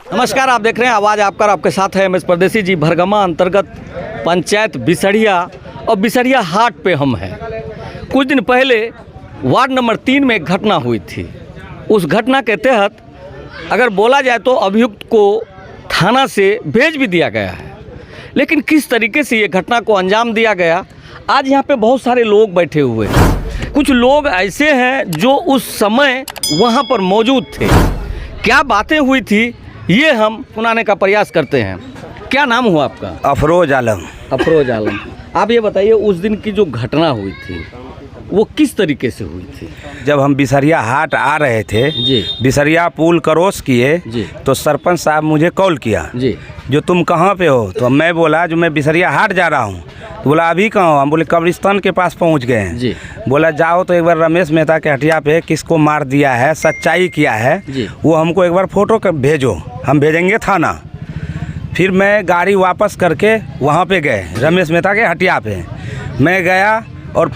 नमस्कार, आप देख रहे हैं आवाज़ आपका, आपके साथ है एम एस परदेसी जी। भरगमा अंतर्गत पंचायत बिसरिया और बिसरिया हाट पे हम हैं। कुछ दिन पहले वार्ड नंबर 3 में एक घटना हुई थी। उस घटना के तहत अगर बोला जाए तो अभियुक्त को थाना से भेज भी दिया गया है, लेकिन किस तरीके से ये घटना को अंजाम दिया गया, आज यहाँ पे बहुत सारे लोग बैठे हुए हैं। कुछ लोग ऐसे हैं जो उस समय वहाँ पर मौजूद थे। क्या बातें हुई थी ये हम सुनाने का प्रयास करते हैं। क्या नाम हुआ आपका? अफरोज आलम। अफरोज आलम, आप ये बताइए उस दिन की जो घटना हुई थी वो किस तरीके से हुई थी? जब हम बिसरिया हाट आ रहे थे जी, बिसरिया पुल क्रॉस किए जी, तो सरपंच साहब मुझे कॉल किया जी, जो तुम कहाँ पे हो? तो मैं बोला जो मैं बिसरिया हाट जा रहा हूँ। तो बोला अभी कहाँ हो? हम बोले कब्रिस्तान के पास पहुँच गए हैं। जी, बोला जाओ तो एक बार रमेश मेहता के हटिया पे किसको मार दिया है, सच्चाई क्या है, जी, वो हमको एक बार फोटो भेजो, हम भेजेंगे थाना। फिर मैं गाड़ी वापस करके वहाँ पे गए रमेश मेहता के हटिया पे। मैं गया और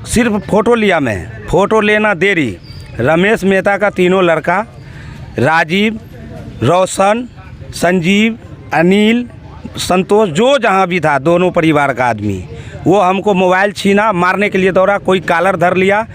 सिर्फ फ़ोटो लिया। मैं फ़ोटो लेना देरी, रमेश मेहता का तीनों लड़का राजीव, रोशन, संजीव, अनिल, संतोष, जो जहाँ भी था दोनों परिवार का आदमी, वो हमको मोबाइल छीना, मारने के लिए दौड़ा। कोई कॉलर धर लिया,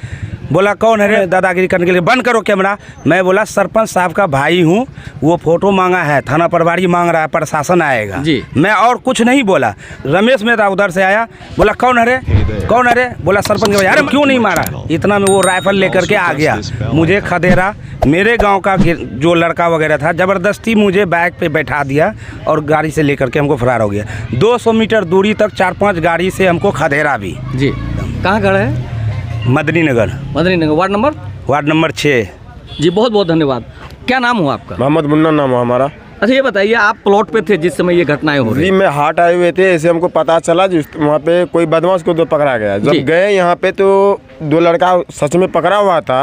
बोला कौन है रे, दादागिरी करने के लिए बंद करो कैमरा। मैं बोला सरपंच साहब का भाई हूँ, वो फ़ोटो मांगा है, थाना प्रभारी मांग रहा है, प्रशासन आएगा जी। मैं और कुछ नहीं बोला। रमेश मेहता उधर से आया, बोला कौन है रे, कौन है रे? बोला सरपंच के भाई। अरे क्यों नहीं मारा? इतना में वो राइफल लेकर के आ गया, मुझे खदेड़ा। मेरे गांव का जो लड़का वगैरह था ज़बरदस्ती मुझे बैग पे बैठा दिया और गाड़ी से लेकर के हमको फरार हो गया। 200 मीटर दूरी तक 4-5 गाड़ी से हमको खदेड़ा भी। जी, कहाँ खड़े हैं? मदनी नगर, वार्ड नंबर 6। जी, बहुत बहुत धन्यवाद। क्या नाम हुआ आपका? मोहम्मद मुन्ना नाम है हमारा। अच्छा, ये बताइए आप प्लॉट पे थे जिस समय ये घटनाएं हो रही? जी, में हाट आए हुए थे, ऐसे हमको पता चला जिस वहाँ पे कोई बदमाश को तो पकड़ा गया। जी। जब गए यहाँ पे तो 2 लड़का सच में पकड़ा हुआ था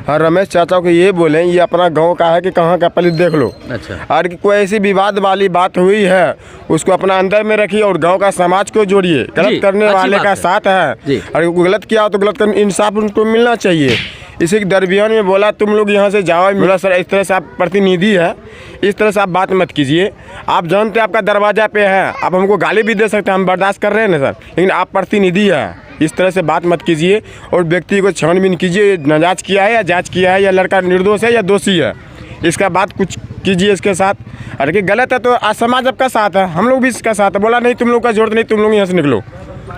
और रमेश चाचा को ये बोले ये अपना गांव का है कि कहाँ का पहले देख लो। अच्छा, और कि कोई ऐसी विवाद वाली बात हुई है उसको अपना अंदर में रखिए और गांव का समाज को जोड़िए। जी, गलत करने अच्छी वाले बात का है। साथ जी। है और गलत किया तो गलत करने इंसाफ उनको मिलना चाहिए। इसी के दरमियान में बोला तुम लोग यहाँ से जाओ। बोला सर इस तरह से आप प्रतिनिधि है, इस तरह से आप बात मत कीजिए। आप जानते हैं आपका दरवाजा पे है, आप हमको गाली भी दे सकते हैं, हम बर्दाश्त कर रहे हैं ना सर, लेकिन आप प्रतिनिधि है, इस तरह से बात मत कीजिए और व्यक्ति को छानबीन कीजिए, नाजायज किया है या जांच किया है या लड़का निर्दोष है या दोषी है, इसका बात कुछ कीजिए इसके साथ। अरे कि गलत है तो आज समाज आपका साथ है, हम लोग भी इसका साथ है। बोला नहीं तुम लोग का जरूरत नहीं, तुम लोग यहाँ से निकलो।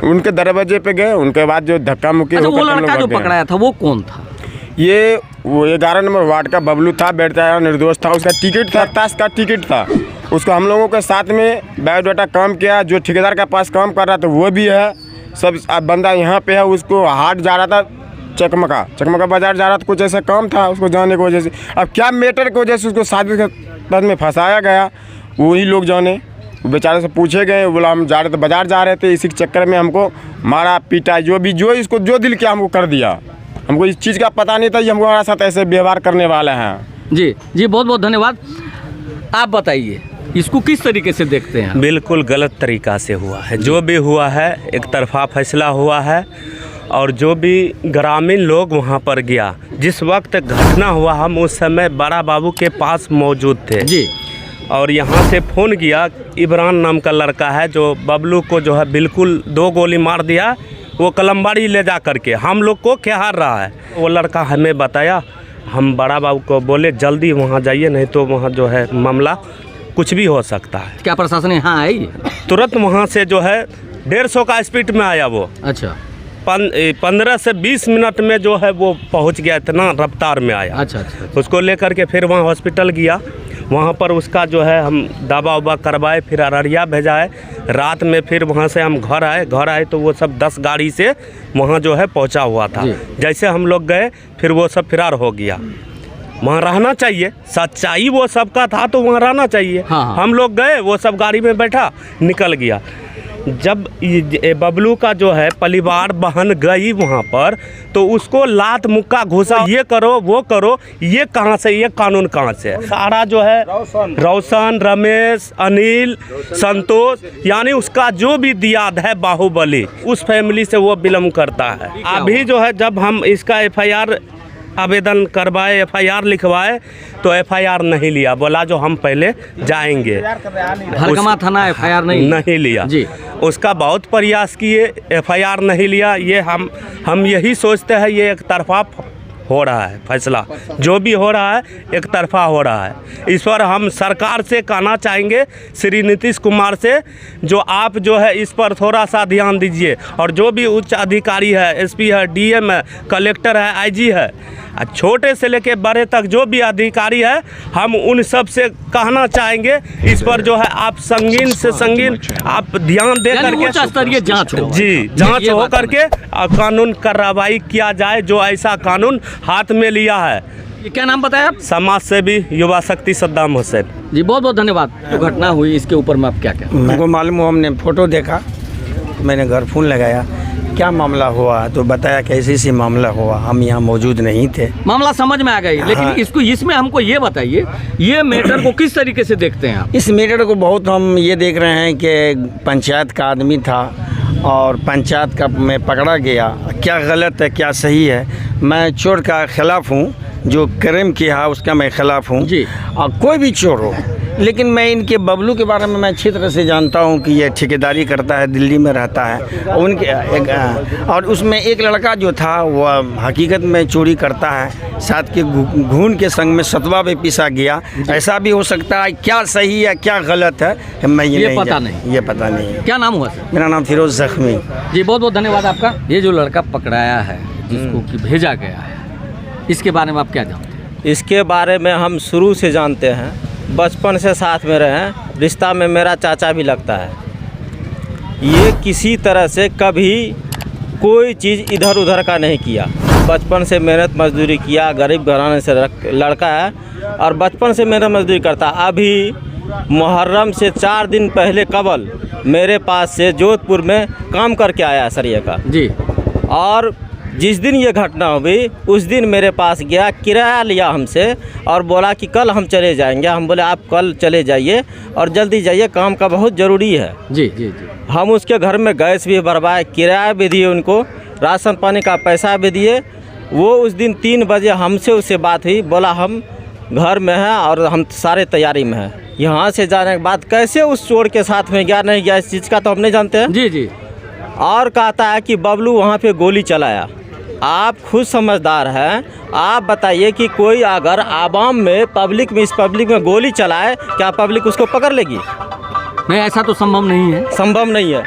उनके दरवाजे पे गए, उनके बाद जो धक्का मुक्की अच्छा, वो लड़का जो पकड़ाया था वो कौन था? ये वो 11 नंबर वार्ड का बबलू था, बेटा निर्दोष था। उसका टिकट था, ताश का टिकट था। उसको हम लोगों के साथ में बायोडाटा काम किया, जो ठेकेदार के पास काम कर रहा था वो भी है। सब अब बंदा यहाँ पे है, उसको हाट जा रहा था, चकमका बाजार जा रहा था, कुछ ऐसा काम था उसको जाने की वजह से। अब क्या मैटर की वजह से उसको शादी के तहत में फंसाया गया वही लोग जाने। बेचारे से पूछे गए, बोला हम जा रहे थे, बाजार जा रहे थे, इसी के चक्कर में हमको मारा पीटा, जो इसको जो दिल किया हमको कर दिया। हमको इस चीज़ का पता नहीं था ये हमको हमारे साथ ऐसे व्यवहार करने वाले हैं। जी जी, बहुत बहुत धन्यवाद। आप बताइए इसको किस तरीके से देखते हैं? बिल्कुल गलत तरीक़ा से हुआ है। जो भी हुआ है एक तरफा फैसला हुआ है और जो भी ग्रामीण लोग वहाँ पर गया, जिस वक्त घटना हुआ हम उस समय बड़ा बाबू के पास मौजूद थे जी। और यहाँ से फ़ोन किया, इमरान नाम का लड़का है जो बबलू को जो है बिल्कुल 2 गोली मार दिया, वो कलमबाड़ी ले जा करके हम लोग को खेहार रहा है। वो लड़का हमें बताया, हम बड़ा बाबू को बोले जल्दी वहाँ जाइए, नहीं तो वहाँ जो है मामला कुछ भी हो सकता है। क्या प्रशासन यहाँ आई? तुरंत वहाँ से जो है 150 का स्पीड में आया वो। अच्छा, 15 से 20 मिनट में जो है वो पहुँच गया, इतना रफ्तार में आया। अच्छा, अच्छा। उसको लेकर के फिर वहाँ हॉस्पिटल गया, वहाँ पर उसका जो है हम दवा उवा करवाए, फिर अररिया भेजाए। रात में फिर वहाँ से हम घर आए तो वो सब 10 गाड़ी से वहाँ जो है पहुँचा हुआ था। जैसे हम लोग गए फिर वो सब फरार हो गया। वहाँ रहना चाहिए, सच्चाई वो सब का था तो वहाँ रहना चाहिए। हाँ। हम लोग गए, वो सब गाड़ी में बैठा निकल गया। जब बबलू का जो है परिवार बहन गई वहाँ पर तो उसको लात मुक्का घुसा, ये करो वो करो, ये कहाँ से, ये कानून कहाँ से? सारा जो है रोशन, रमेश, अनिल, संतोष, यानी उसका जो भी दियाद है बाहुबली, उस फैमिली से वो बिलोंग करता है। अभी जो है जब हम इसका FIR आवेदन करवाए, FIR लिखवाए, तो FIR नहीं लिया, बोला जो हम पहले जाएंगे। भरगमा थाना FIR नहीं लिया जी। उसका बहुत प्रयास किए, FIR नहीं लिया। ये हम यही सोचते हैं ये एक तरफा हो रहा है फैसला, जो भी हो रहा है एक तरफा हो रहा है। इस पर हम सरकार से कहना चाहेंगे, श्री नीतीश कुमार से, जो आप जो है इस पर थोड़ा सा ध्यान दीजिए, और जो भी उच्च अधिकारी है, SP है, DM है, कलेक्टर है, IG है, छोटे से लेके बड़े तक जो भी अधिकारी है, हम उन सब से कहना चाहेंगे इस पर जो है आप संगीन से संगीन आप ध्यान दे करके उच्च स्तरीय जांच हो जी, जांच हो करके कानून कार्रवाई किया जाए, जो ऐसा कानून हाथ में लिया है। ये क्या नाम बताया आप? समाज सेवी युवा शक्ति सद्दाम हुसैन जी, बहुत बहुत धन्यवाद। जो घटना हुई इसके ऊपर में आप क्या कहें? हमको मालूम हुआ, हमने फ़ोटो देखा, मैंने घर फ़ोन लगाया, क्या मामला हुआ, तो बताया कैसे से मामला हुआ, हम यहाँ मौजूद नहीं थे। मामला समझ में आ गई, लेकिन हाँ। इसमें हमको ये बताइए, ये मैटर को किस तरीके से देखते हैं आप? इस मैटर को बहुत हम ये देख रहे हैं कि पंचायत का आदमी था और पंचायत का में पकड़ा गया, क्या गलत है क्या सही है। मैं चोर का खिलाफ़ हूँ, जो क्राइम किया उसका मैं खिलाफ़ हूँ जी। और कोई भी चोर हो, लेकिन मैं इनके बबलू के बारे में मैं अच्छी तरह से जानता हूँ कि ये ठेकेदारी करता है, दिल्ली में रहता है। और उसमें एक लड़का जो था वह हकीकत में चोरी करता है, साथ के घून के संग में सतवा पे पीसा गया। ऐसा भी हो सकता है, क्या सही है क्या गलत है मैं ये पता नहीं। ये पता नहीं। क्या नाम हुआ सर? मेरा नाम फिरोज जख्मी। जी, बहुत बहुत धन्यवाद आपका। ये जो लड़का पकड़ाया है, जिसको कि भेजा गया है, इसके बारे में आप क्या जानते हैं? इसके बारे में हम शुरू से जानते हैं, बचपन से साथ में रहे हैं, रिश्ता में मेरा चाचा भी लगता है। ये किसी तरह से कभी कोई चीज़ इधर उधर का नहीं किया, बचपन से मेहनत मजदूरी किया, गरीब घराने से लड़का है और बचपन से मेहनत मजदूरी करता। अभी मुहर्रम से 4 दिन पहले कबल मेरे पास से जोधपुर में काम करके आया सरिया का जी। और जिस दिन ये घटना हुई उस दिन मेरे पास गया, किराया लिया हमसे और बोला कि कल हम चले जाएंगे। हम बोले आप कल चले जाइए और जल्दी जाइए, काम का बहुत ज़रूरी है। जी जी जी। हम उसके घर में गैस भी भरवाए, किराया भी दिए उनको, राशन पानी का पैसा भी दिए। वो उस दिन 3 बजे हमसे उससे बात हुई, बोला हम घर में हैं और हम सारे तैयारी में हैं। यहाँ से जाने के बाद कैसे उस चोर के साथ में गया नहीं गया, इस चीज़ का तो हम नहीं जानते हैं। जी जी। और कहता है कि बबलू वहाँ पे गोली चलाया। आप खुद समझदार हैं, आप बताइए कि कोई अगर आवाम में पब्लिक में, इस पब्लिक में गोली चलाए, क्या पब्लिक उसको पकड़ लेगी? नहीं, ऐसा तो संभव नहीं है। संभव नहीं है।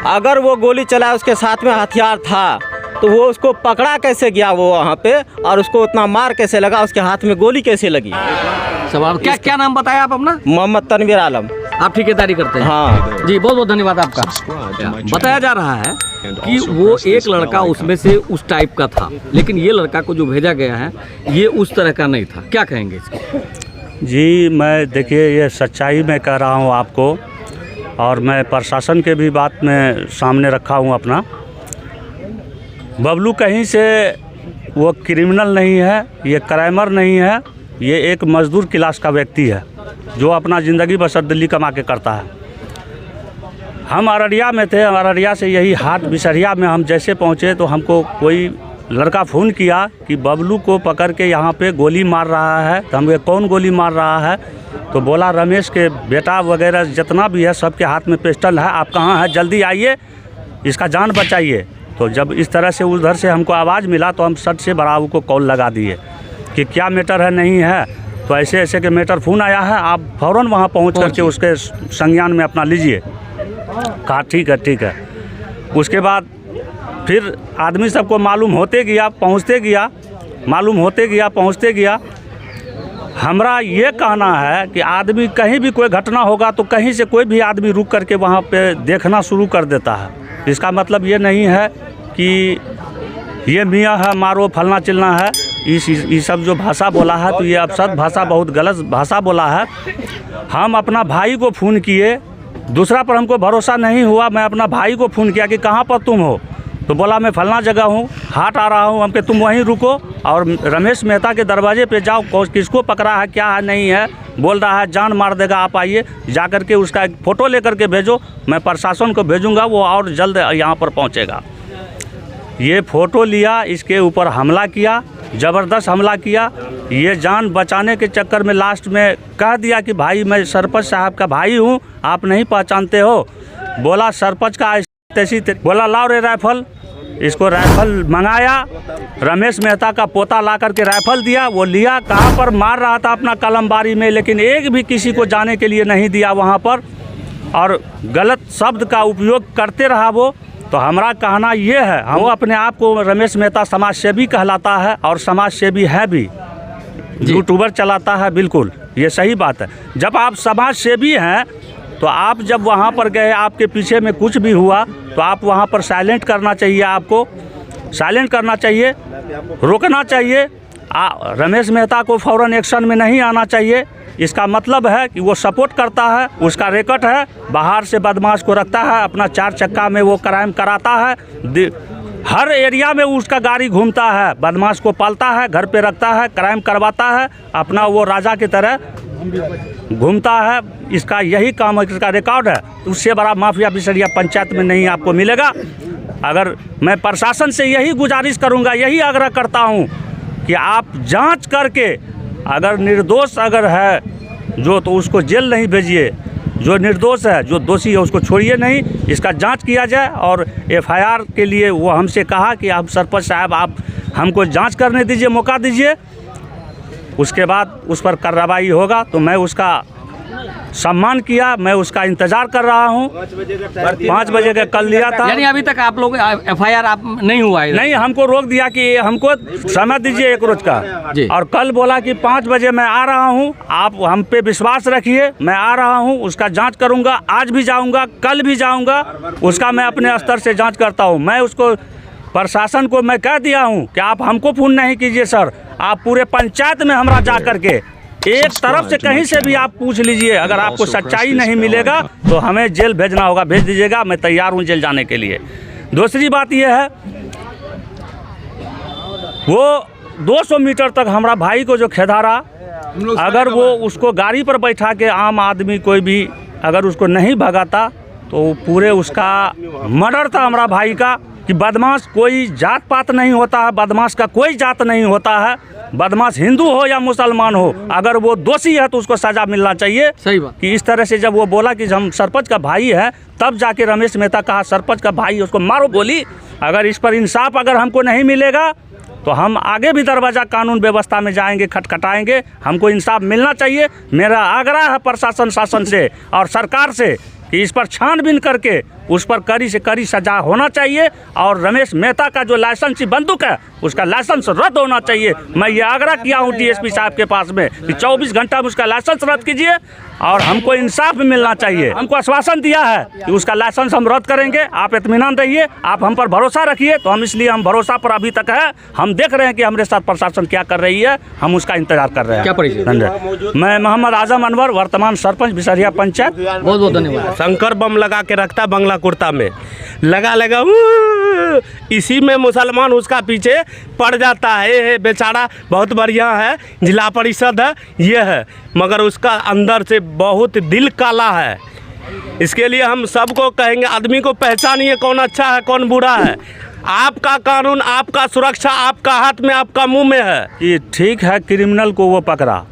अगर वो गोली चलाए, उसके साथ में हथियार था, तो वो उसको पकड़ा कैसे गया वो वहाँ पे, और उसको उतना मार कैसे लगा, उसके हाथ में गोली कैसे लगी? सवाल क्या नाम बताया आप अपना? मोहम्मद तनवीर आलम। आप ठेकेदारी करते हैं? हाँ जी, बहुत बहुत धन्यवाद आपका। बताया जा रहा है कि वो एक लड़का उसमें से उस टाइप का था, लेकिन ये लड़का को जो भेजा गया है ये उस तरह का नहीं था। क्या कहेंगे इसको? जी, मैं देखिए ये सच्चाई में कह रहा हूँ आपको, और मैं प्रशासन के भी बात में सामने रखा हूँ अपना। बबलू कहीं से वो क्रिमिनल नहीं है, ये क्राइमर नहीं है, ये एक मजदूर क्लास का व्यक्ति है जो अपना ज़िंदगी बसर दिल्ली कमा के करता है। हम अररिया में थे, अररिया से यही हाट बिसरिया में हम जैसे पहुँचे तो हमको कोई लड़का फ़ोन किया कि बबलू को पकड़ के यहाँ पे गोली मार रहा है। तो हम कौन गोली मार रहा है? तो बोला रमेश के बेटा वगैरह जितना भी है सबके हाथ में पिस्टल है, आप कहाँ हैं, जल्दी आइए, इसका जान बचाइए। तो जब इस तरह से उधर से हमको आवाज़ मिला तो हम सट से बराबर को कॉल लगा दिए कि क्या मैटर है, नहीं है तो ऐसे ऐसे के मैटर फ़ोन आया है, आप फ़ौरन वहाँ पहुँच करके उसके संज्ञान में अपना लीजिए। कहा ठीक है ठीक है। उसके बाद फिर आदमी सबको मालूम होते गया, पहुँचते गया, मालूम होते गया, पहुँचते गया। हमारा ये कहना है कि आदमी कहीं भी कोई घटना होगा तो कहीं से कोई भी आदमी रुक करके वहाँ पे देखना शुरू कर देता है। इसका मतलब ये नहीं है कि ये मियाँ है मारो फलना चिलना है, इस सब जो भाषा बोला है तो ये अपशब्द भाषा, बहुत गलत भाषा बोला है। हम अपना भाई को फ़ोन किए, दूसरा पर हमको भरोसा नहीं हुआ, मैं अपना भाई को फ़ोन किया कि कहाँ पर तुम हो? तो बोला मैं फलना जगह हूँ, हाट आ रहा हूँ। हम कि तुम वहीं रुको और रमेश मेहता के दरवाजे पे जाओ, किसको पकड़ा है क्या है नहीं है, बोल रहा है जान मार देगा, आप आइए, जा कर के उसका एक फ़ोटो लेकर के भेजो, मैं प्रशासन को भेजूँगा, वो और जल्द यहाँ पर पहुँचेगा। ये फ़ोटो लिया, इसके ऊपर हमला किया, ज़बरदस्त हमला किया। ये जान बचाने के चक्कर में लास्ट में कह दिया कि भाई मैं सरपंच साहब का भाई हूँ, आप नहीं पहचानते हो। बोला सरपंच का ऐसी बोला लाओ रे राइफल। इसको राइफल मंगाया, रमेश मेहता का पोता ला करके राइफल दिया, वो लिया, कहाँ पर मार रहा था अपना कलमबारी में, लेकिन एक भी किसी को जाने के लिए नहीं दिया वहाँ पर, और गलत शब्द का उपयोग करते रहा वो। तो हमारा कहना ये है, हम अपने आप को रमेश मेहता समाज सेवी कहलाता है और समाज सेवी है भी, यूट्यूबर चलाता है, बिल्कुल ये सही बात है। जब आप समाज सेवी हैं तो आप जब वहाँ पर गए, आपके पीछे में कुछ भी हुआ तो आप वहाँ पर साइलेंट करना चाहिए, आपको साइलेंट करना चाहिए, रोकना चाहिए। रमेश मेहता को फ़ौरन एक्शन में नहीं आना चाहिए। इसका मतलब है कि वो सपोर्ट करता है, उसका रेकट है, बाहर से बदमाश को रखता है, अपना 4 चक्का में वो क्राइम कराता है, हर एरिया में उसका गाड़ी घूमता है, बदमाश को पालता है, घर पे रखता है, क्राइम करवाता है, अपना वो राजा की तरह घूमता है। इसका यही काम है, इसका रिकॉर्ड है। उससे बड़ा माफिया बिसरिया पंचायत में नहीं आपको मिलेगा। अगर मैं प्रशासन से यही गुजारिश करूंगा, यही आग्रह करता हूं कि आप जांच करके, अगर निर्दोष अगर है जो, तो उसको जेल नहीं भेजिए, जो निर्दोष है, जो दोषी है, उसको छोड़िए नहीं, इसका जांच किया जाए। और एफआईआर के लिए वो हमसे कहा कि आप सरपंच साहब आप हमको जांच करने दीजिए, मौका दीजिए, उसके बाद उस पर कार्रवाई होगा। तो मैं उसका सम्मान किया, मैं उसका इंतज़ार कर रहा हूँ। 5 बजे का कल लिया था, यानी अभी तक आप लोग एफआईआर आप नहीं हुआ है? नहीं, हमको रोक दिया कि हमको समय दीजिए 1 रोज का, और कल बोला कि 5 बजे मैं आ रहा हूँ, आप हम पे विश्वास रखिए, मैं आ रहा हूँ, उसका जांच करूँगा, आज भी जाऊँगा, कल भी जाऊँगा, उसका मैं अपने स्तर से जांच करता हूँ। मैं उसको प्रशासन को मैं कह दिया हूँ कि आप हमको फ़ोन नहीं कीजिए सर, आप पूरे पंचायत में हमरा जा करके एक तरफ से कहीं से भी आप पूछ लीजिए, अगर आपको सच्चाई नहीं मिलेगा तो हमें जेल भेजना होगा, भेज दीजिएगा, मैं तैयार हूँ जेल जाने के लिए। दूसरी बात यह है, वो 200 मीटर तक हमारा भाई को जो खेदारा, अगर वो उसको गाड़ी पर बैठा के आम आदमी कोई भी अगर उसको नहीं भगाता तो पूरे उसका मर्डर था हमारा भाई का। कि बदमाश कोई जात पात नहीं होता है, बदमाश का कोई जात नहीं होता है, बदमाश हिंदू हो या मुसलमान हो, अगर वो दोषी है तो उसको सज़ा मिलना चाहिए। सही बात। कि इस तरह से जब वो बोला कि हम सरपंच का भाई है, तब जाके रमेश मेहता कहा सरपंच का भाई, उसको मारो गोली। अगर इस पर इंसाफ अगर हमको नहीं मिलेगा तो हम आगे भी दरवाज़ा कानून व्यवस्था में जाएंगे, खटखटाएंगे, हमको इंसाफ मिलना चाहिए। मेरा आग्रह है प्रशासन शासन से और सरकार से कि इस पर छानबीन करके उस पर कड़ी से कड़ी सजा होना चाहिए, और रमेश मेहता का जो लाइसेंसी बंदूक है उसका लाइसेंस रद्द होना चाहिए। मैं ये आग्रह किया हूँ डीएसपी साहब के पास में कि 24 घंटा में उसका लाइसेंस रद्द कीजिए और हमको इंसाफ मिलना चाहिए। हमको आश्वासन दिया है कि उसका लाइसेंस हम रद्द करेंगे, आप इत्मीनान रहिए, आप हम पर भरोसा रखिए। तो हम इसलिए हम भरोसा पर अभी तक है, हम देख रहे हैं कि हमारे साथ प्रशासन क्या कर रही है, हम उसका इंतजार कर रहे हैं। क्या परिचय? धन्यवाद। मैं मोहम्मद आजम अनवर, वर्तमान सरपंच बिसरिया पंचायत। बहुत बहुत धन्यवाद। शंकर बम लगा के रखता बंगला कुर्ता में, लगा इसी में मुसलमान उसका पीछे पड़ जाता है। ये बेचारा बहुत बढ़िया है, जिला परिषद है, ये है, मगर उसका अंदर से बहुत दिल काला है। इसके लिए हम सबको कहेंगे, आदमी को पहचानिए कौन अच्छा है कौन बुरा है। आपका कानून, आपका सुरक्षा आपका हाथ में, आपका मुंह में है। कि ठीक है, क्रिमिनल को वो पकड़ा,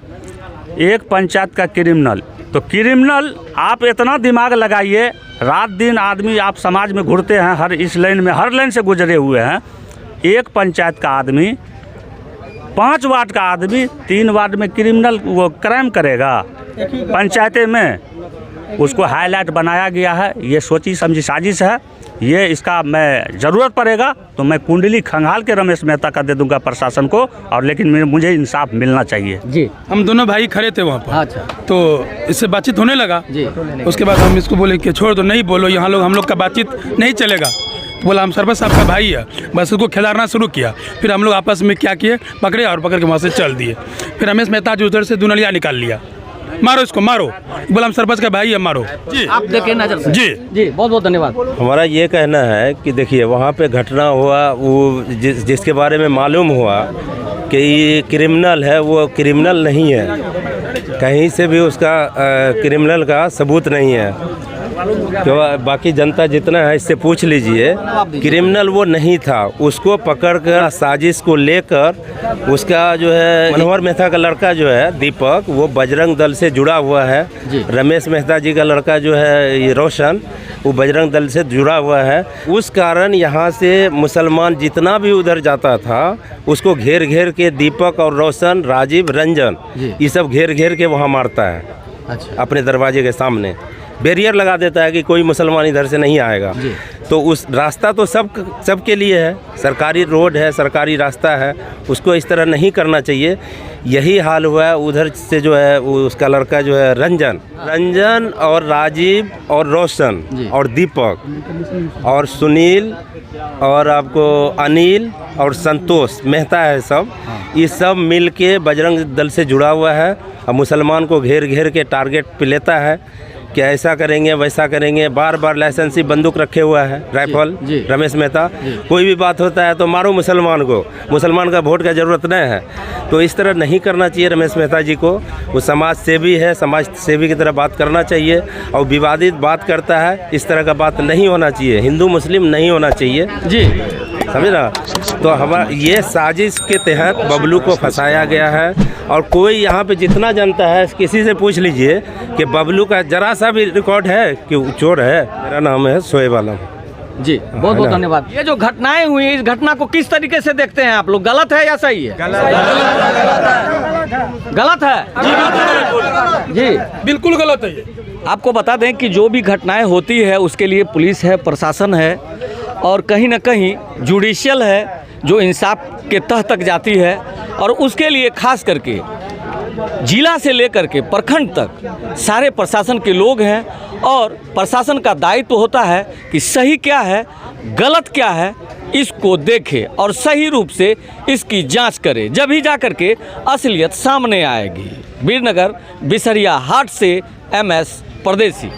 एक पंचायत का क्रिमिनल, तो क्रिमिनल आप इतना दिमाग लगाइए, रात दिन आदमी आप समाज में घूरते हैं, हर इस लाइन में, हर लाइन से गुजरे हुए हैं। एक पंचायत का आदमी, 5 वार्ड का आदमी, 3 वार्ड में क्रिमिनल वो क्राइम करेगा पंचायतें में, उसको हाईलाइट बनाया गया है। ये सोची समझी साजिश है। ये इसका मैं ज़रूरत पड़ेगा तो मैं कुंडली खंगाल के रमेश मेहता का दे दूंगा प्रशासन को, और लेकिन मुझे इंसाफ मिलना चाहिए। जी, हम दोनों भाई खड़े थे वहाँ पर। अच्छा, तो इससे बातचीत होने लगा जी। उसके बाद हम इसको बोले कि छोड़ दो, नहीं बोलो, यहाँ लोग हम लोग का बातचीत नहीं चलेगा। तो बोला हम सरपंच साहब का भाई है, बस उसको खिलाना शुरू किया। फिर हम लोग आपस में क्या किए, पकड़े और पकड़ के वहाँ से चल दिए। फिर रमेश मेहता जो उधर से दुनलिया निकाल लिया, मारो इसको मारो, बोला हम सरपंच का भाई है, मारो। जी, आप देखें नजर से। जी जी, बहुत बहुत धन्यवाद। हमारा ये कहना है कि देखिए वहाँ पे घटना हुआ, वो जिसके बारे में मालूम हुआ कि ये क्रिमिनल है, वो क्रिमिनल नहीं है, कहीं से भी उसका क्रिमिनल का सबूत नहीं है। तो बाकी जनता जितना है इससे पूछ लीजिए, क्रिमिनल वो नहीं था। उसको पकड़कर साजिश को लेकर उसका जो है मनोहर मेहता का लड़का जो है दीपक, वो बजरंग दल से जुड़ा हुआ है। रमेश मेहता जी का लड़का जो है ये रोशन, वो बजरंग दल से जुड़ा हुआ है। उस कारण यहाँ से मुसलमान जितना भी उधर जाता था उसको घेर घेर के दीपक और रोशन, राजीव, रंजन, ये सब घेर घेर के वहाँ मारता है। अच्छा। अपने दरवाजे के सामने बैरियर लगा देता है कि कोई मुसलमान इधर से नहीं आएगा। तो उस रास्ता तो सबके लिए है, सरकारी रोड है, सरकारी रास्ता है, उसको इस तरह नहीं करना चाहिए। यही हाल हुआ है उधर से जो है उसका लड़का जो है रंजन और राजीव और रोशन और दीपक और सुनील और आपको अनिल और संतोष मेहता है, सब ये सब मिल के बजरंग दल से जुड़ा हुआ है और मुसलमान को घेर घेर के टारगेट पे लेता है कि ऐसा करेंगे वैसा करेंगे। बार बार लाइसेंसी बंदूक रखे हुआ है, राइफल। रमेश मेहता कोई भी बात होता है तो मारो मुसलमान को, मुसलमान का वोट का ज़रूरत नहीं है। तो इस तरह नहीं करना चाहिए रमेश मेहता जी को। वो समाज सेवी है, समाज सेवी की तरह बात करना चाहिए और विवादित बात करता है, इस तरह का बात नहीं होना चाहिए। हिंदू मुस्लिम नहीं होना चाहिए जी, समझे ना। तो हमारा ये साजिश के तहत बबलू को फंसाया गया है। और कोई यहाँ पे जितना जानता है किसी से पूछ लीजिए कि बबलू का जरा सा भी रिकॉर्ड है कि वो चोर है। मेरा नाम है शोएब आलम जी, बहुत बहुत धन्यवाद। ये जो घटनाएं हुई, इस घटना को किस तरीके से देखते हैं आप लोग? गलत है या सही है? गलत है जी, बिल्कुल गलत है ये। आपको बता दें कि जो भी घटनाएं होती है उसके लिए पुलिस है, प्रशासन है और कहीं ना कहीं जुडिशियल है जो इंसाफ के तह तक जाती है। और उसके लिए खास करके जिला से लेकर के प्रखंड तक सारे प्रशासन के लोग हैं और प्रशासन का दायित्व होता है कि सही क्या है, गलत क्या है, इसको देखे और सही रूप से इसकी जांच करे, जब ही जा कर के असलियत सामने आएगी। वीरनगर बिसरिया हाट से MS परदेसी।